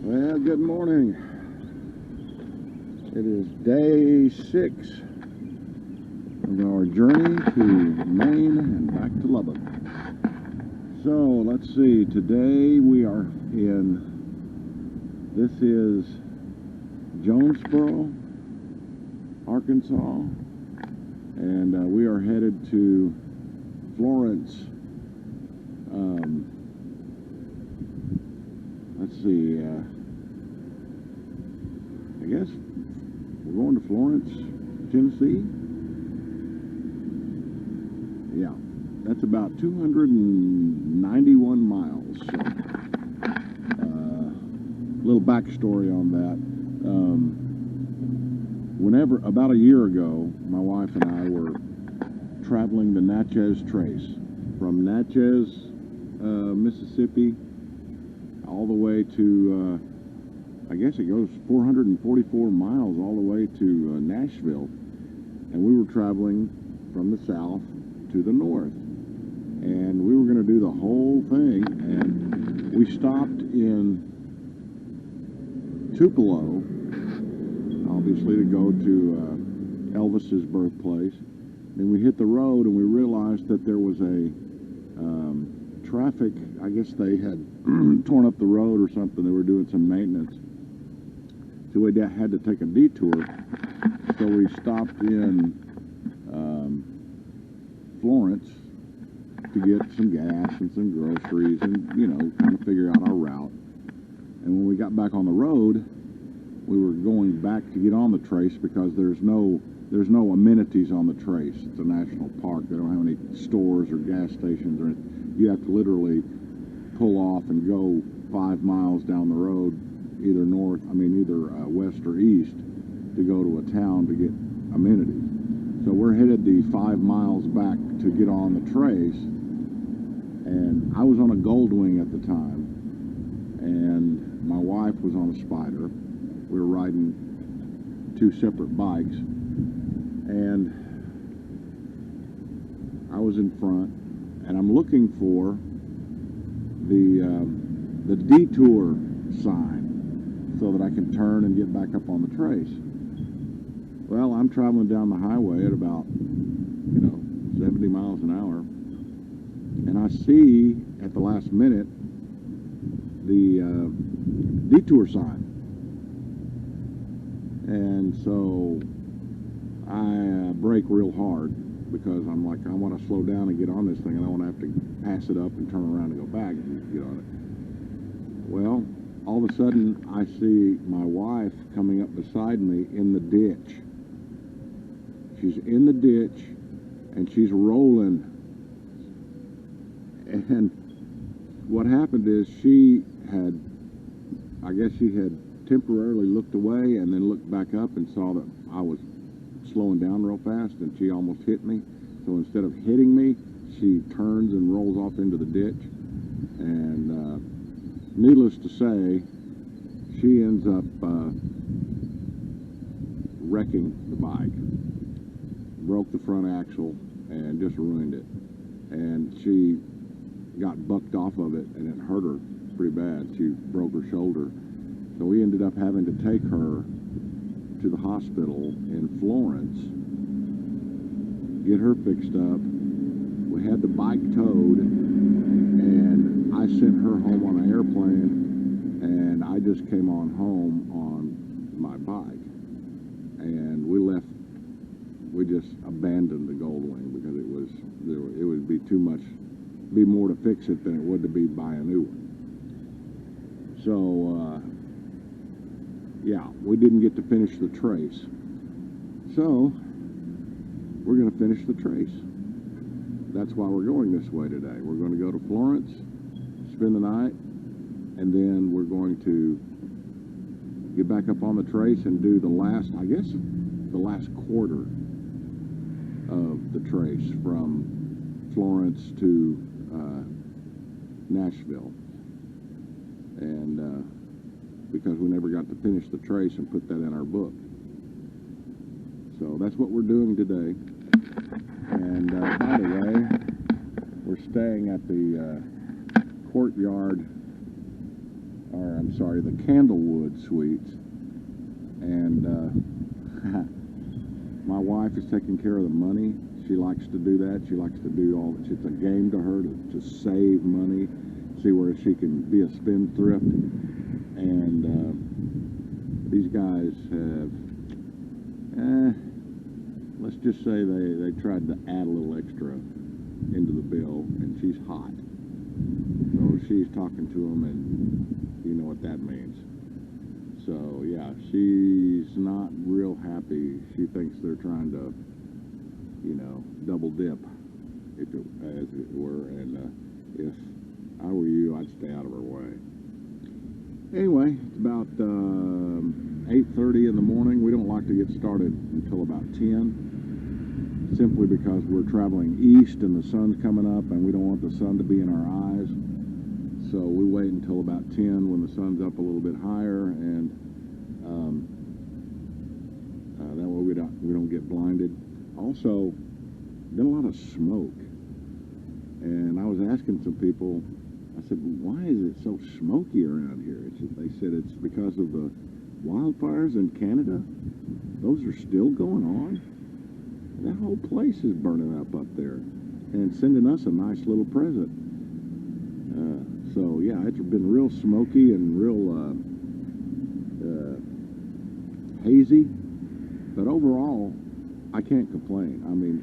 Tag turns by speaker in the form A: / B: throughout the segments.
A: Well, good morning. It is day 6 of our journey to Maine and back to Lubbock. So let's see, today we are this is Jonesboro, Arkansas, and we are headed to Florence. Let's see, I guess we're going to Florence, Tennessee. Yeah, that's about 291 miles. So, little backstory on that. About a year ago, my wife and I were traveling the Natchez Trace from Natchez, Mississippi, all the way to, I guess it goes 444 miles all the way to Nashville. And we were traveling from the south to the north. And we were going to do the whole thing. And we stopped in Tupelo, obviously, to go to Elvis's birthplace. Then we hit the road and we realized that there was a traffic, I guess they had torn up the road or something. They were doing some maintenance. So we had to take a detour. So we stopped in Florence to get some gas and some groceries and, you know, kind of figure out our route. And when we got back on the road, we were going back to get on the trace because there's no amenities on the trace. It's a national park. They don't have any stores or gas stations or anything. You have to literally pull off and go 5 miles down the road, either west or east, to go to a town to get amenities. So we're headed the 5 miles back to get on the trace, and I was on a Goldwing at the time, and my wife was on a Spider. We were riding 2 separate bikes, and I was in front, and I'm looking for the detour sign so that I can turn and get back up on the trace. Well, I'm traveling down the highway at about, 70 miles an hour, and I see at the last minute the detour sign. And so I brake real hard because I'm like, I want to slow down and get on this thing, and I want to have to pass it up and turn around and go back and get on it. Well, all of a sudden I see my wife coming up beside me in the ditch. She's in the ditch and she's rolling. And what happened is I guess she had temporarily looked away and then looked back up and saw that I was slowing down real fast, and she almost hit me. So instead of hitting me, she turns and rolls off into the ditch. And needless to say, she ends up wrecking the bike, broke the front axle and just ruined it. And she got bucked off of it, and it hurt her pretty bad. She broke her shoulder. So we ended up having to take her to the hospital in Florence, get her fixed up. We had the bike towed, and I sent her home on an airplane, and I just came on home on my bike. And we just abandoned the Goldwing because it would be be more to fix it than it would to buy a new one. So yeah, we didn't get to finish the trace. So we're going to finish the trace. That's why we're going this way today. We're going to go to Florence, spend the night, and then we're going to get back up on the trace and do the last quarter of the trace from Florence to Nashville. And because we never got to finish the trace and put that in our book. So that's what we're doing today. And by the way, we're staying at the Courtyard or I'm sorry, the Candlewood Suites. And my wife is taking care of the money. She likes to do that. She likes to do all. It's a game to her to save money, see where she can be a spendthrift. And these guys have, let's just say they tried to add a little extra into the bill, and she's hot. So she's talking to them, and you know what that means. So yeah, she's not real happy. She thinks they're trying to, you know, double dip, as it were. And if I were you, I'd stay out of her way. Anyway, it's about 8:30 in the morning. We don't like to get started until about 10, simply because we're traveling east and the sun's coming up, and we don't want the sun to be in our eyes. So we wait until about 10 when the sun's up a little bit higher, and that way we don't get blinded. Also, been a lot of smoke, and I was asking some people. I said, why is it so smoky around here? They said it's because of the wildfires in Canada. Those are still going on. That whole place is burning up there, and sending us a nice little present. So yeah, it's been real smoky and real hazy, but overall, I can't complain. I mean,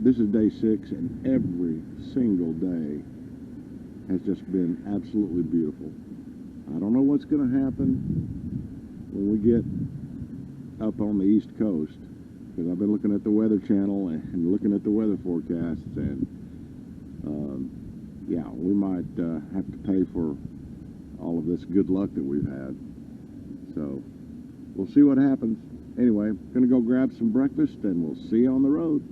A: this is day 6, and every single day has just been absolutely beautiful. I don't know what's going to happen when we get up on the East Coast, because I've been looking at the Weather Channel and looking at the weather forecasts, and yeah, we might have to pay for all of this good luck that we've had. So we'll see what happens. Anyway, gonna go grab some breakfast, and we'll see you on the road.